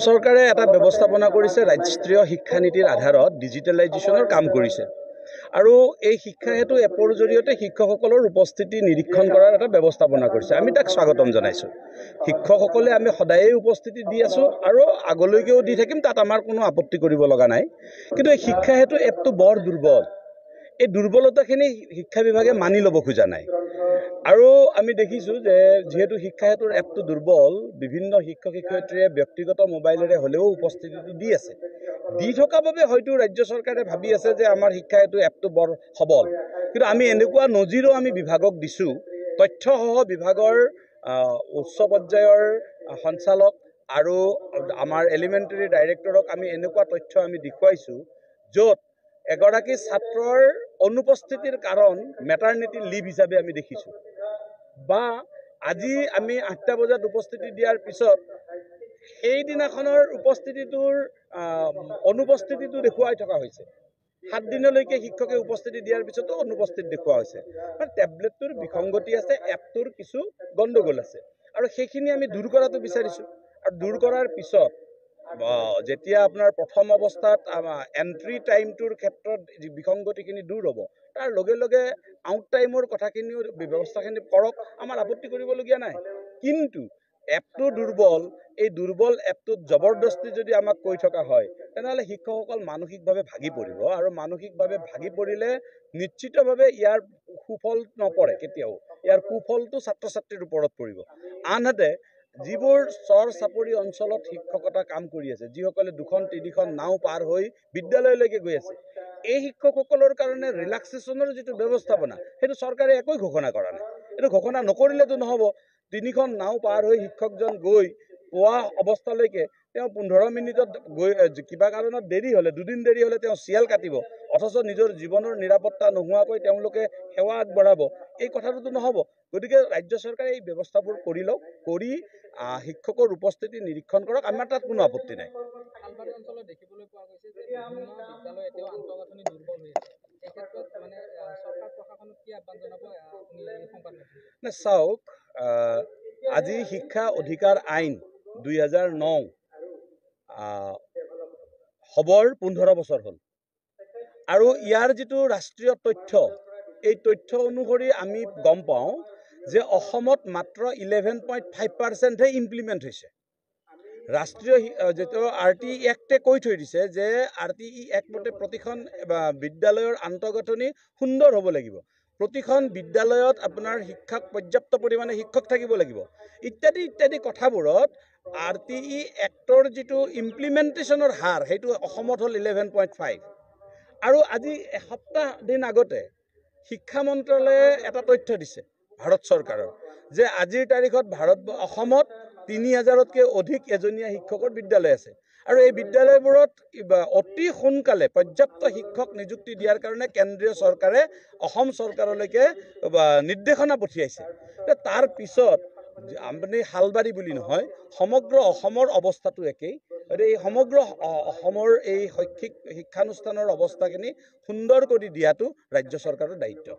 চৰকাৰে এটা ব্যৱস্থাপনা কৰিছে ৰাষ্ট্ৰীয় শিক্ষানীতিৰ আধাৰত ডিজিটেলাইজেশ্যনৰ কাম কৰিছে আৰু এই শিক্ষা হেতু এপৰ জৰিয়তে শিক্ষকসকলৰ উপস্থিতি নিৰীক্ষণ কৰাৰ এটা ব্যৱস্থাপনা কৰিছে। আমি তাক স্বাগতম জনাইছোঁ। শিক্ষকসকলে আমি সদায়েই উপস্থিতি দি আছোঁ আৰু আগলৈকেও দি থাকিম, তাত আমাৰ কোনো আপত্তি কৰিব লগা নাই। কিন্তু এই শিক্ষা হেতু এপটো বৰ দুৰ্বল। এই দুৰ্বলতাখিনি শিক্ষা বিভাগে মানি ল'ব খোজা নাই আৰু আমি দেখিছোঁ যে যিহেতু শিক্ষা হেতুৰ এপটো দুৰ্বল, বিভিন্ন শিক্ষক শিক্ষয়িত্ৰীয়ে ব্যক্তিগত মোবাইলেৰে হ'লেও উপস্থিতিটো দি আছে। দি থকা বাবে হয়তো ৰাজ্য চৰকাৰে ভাবি আছে যে আমাৰ শিক্ষা হেতু এপটো বৰ সবল। কিন্তু আমি এনেকুৱা নজিৰো আমি বিভাগক দিছোঁ, তথ্যসহ বিভাগৰ উচ্চ পৰ্যায়ৰ সঞ্চালক আৰু আমাৰ এলিমেণ্টাৰী ডাইৰেক্টৰক আমি এনেকুৱা তথ্য আমি দেখুৱাইছোঁ য'ত এগৰাকী ছাত্ৰৰ অনুপস্থিতিৰ কাৰণ মেটাৰনিটি লিভ হিচাপে আমি দেখিছোঁ, বা আজি আমি 8টা বজাত উপস্থিতি দিয়াৰ পিছত সেইদিনাখনৰ অনুপস্থিতিটো দেখুৱাই থকা হৈছে। 7 দিনলৈকে শিক্ষকে উপস্থিতি দিয়াৰ পিছতো অনুপস্থিত দেখুওৱা হৈছে। টেবলেটটোৰ বিসংগতি আছে, এপটোৰ কিছু গণ্ডগোল আছে আৰু সেইখিনি আমি দূৰ কৰাটো বিচাৰিছোঁ। আৰু দূৰ কৰাৰ পিছত যেতিয়া আপোনাৰ প্ৰথম অৱস্থাত এণ্ট্ৰি টাইমটোৰ ক্ষেত্ৰত বিসংগতিখিনি দূৰ হ'ব, তাৰ লগে লগে আউট টাইমৰ কথাখিনিও ব্যৱস্থাখিনি কৰক, আমাৰ আপত্তি কৰিবলগীয়া নাই। কিন্তু এপটো দুৰ্বল, এই দুৰ্বল এপটোত জবৰদস্তি যদি আমাক কৈ থকা হয়, তেনেহ'লে শিক্ষকসকল মানসিকভাৱে ভাগি পৰিব আৰু মানসিকভাৱে ভাগি পৰিলে নিশ্চিতভাৱে ইয়াৰ সুফল নপৰে কেতিয়াও। ইয়াৰ কুফলটো ছাত্ৰ ছাত্ৰীৰ ওপৰত পৰিব। আনহাতে যিবোৰ চৰ চাপৰি অঞ্চলত শিক্ষকতা কাম কৰি আছে, যিসকলে 2খন-3খন নাও পাৰ হৈ বিদ্যালয়লৈকে গৈ আছে, এই শিক্ষকসকলৰ কাৰণে ৰিলেক্সেশ্যনৰ যিটো ব্যৱস্থাপনা, সেইটো চৰকাৰে একোৱে ঘোষণা কৰা নাই। এইটো ঘোষণা নকৰিলেতো নহ'ব। 3খন নাও পাৰ হৈ শিক্ষকজন গৈ পোৱা অৱস্থালৈকে তেওঁ 15 মিনিটত গৈ কিবা কাৰণত দেৰি হ'লে, 2 দিন দেৰি হ'লে তেওঁ চিএল কাটিব, অথচ নিজৰ জীৱনৰ নিৰাপত্তা নোহোৱাকৈ তেওঁলোকে সেৱা আগবঢ়াব। এই কথাটোতো নহ'ব। গতিকে ৰাজ্য চৰকাৰে এই ব্যৱস্থাবোৰ কৰি লওক, কৰি শিক্ষকৰ উপস্থিতি নিৰীক্ষণ কৰক, আমাৰ তাত কোনো আপত্তি নাই। চাওক, আজি শিক্ষা অধিকাৰ আইন 2009 হ'বৰ 15 বছৰ হ'ল আৰু ইয়াৰ যিটো ৰাষ্ট্ৰীয় তথ্য, এই তথ্য অনুসৰি আমি গম পাওঁ যে অসমত মাত্ৰ 11.5%হে ইমপ্লিমেণ্ট হৈছে। ৰাষ্ট্ৰীয় যিটো RTE এক্টে কৈ থৈ দিছে যে RTE এক্ট মতে প্ৰতিখন বিদ্যালয়ৰ আন্তঃগাঁথনি সুন্দৰ হ'ব লাগিব, প্ৰতিখন বিদ্যালয়ত আপোনাৰ পৰ্যাপ্ত পৰিমাণে শিক্ষক থাকিব লাগিব, ইত্যাদি ইত্যাদি কথাবোৰত RTE এক্টৰ যিটো ইমপ্লিমেণ্টেশ্যনৰ হাৰ, সেইটো অসমত হ'ল 11.5। আৰু আজি এসপ্তাহ দিন আগতে শিক্ষা মন্ত্ৰালয়ে এটা তথ্য দিছে ভাৰত চৰকাৰৰ, যে আজিৰ তাৰিখত অসমত 3000তকৈ অধিক এজনীয়া শিক্ষকৰ বিদ্যালয় আছে আৰু এই বিদ্যালয়বোৰত অতি সোনকালে পৰ্যাপ্ত শিক্ষক নিযুক্তি দিয়াৰ কাৰণে কেন্দ্ৰীয় চৰকাৰে অসম চৰকাৰলৈকে নিৰ্দেশনা পঠিয়াইছে। তাৰ পিছত আপুনি হালবাৰী বুলি নহয়, সমগ্ৰ অসমৰ অৱস্থাটো একেই। এই সমগ্ৰ অসমৰ এই শৈক্ষিক শিক্ষানুষ্ঠানৰ অৱস্থাখিনি সুন্দৰ কৰি দিয়াটো ৰাজ্য চৰকাৰৰ দায়িত্ব।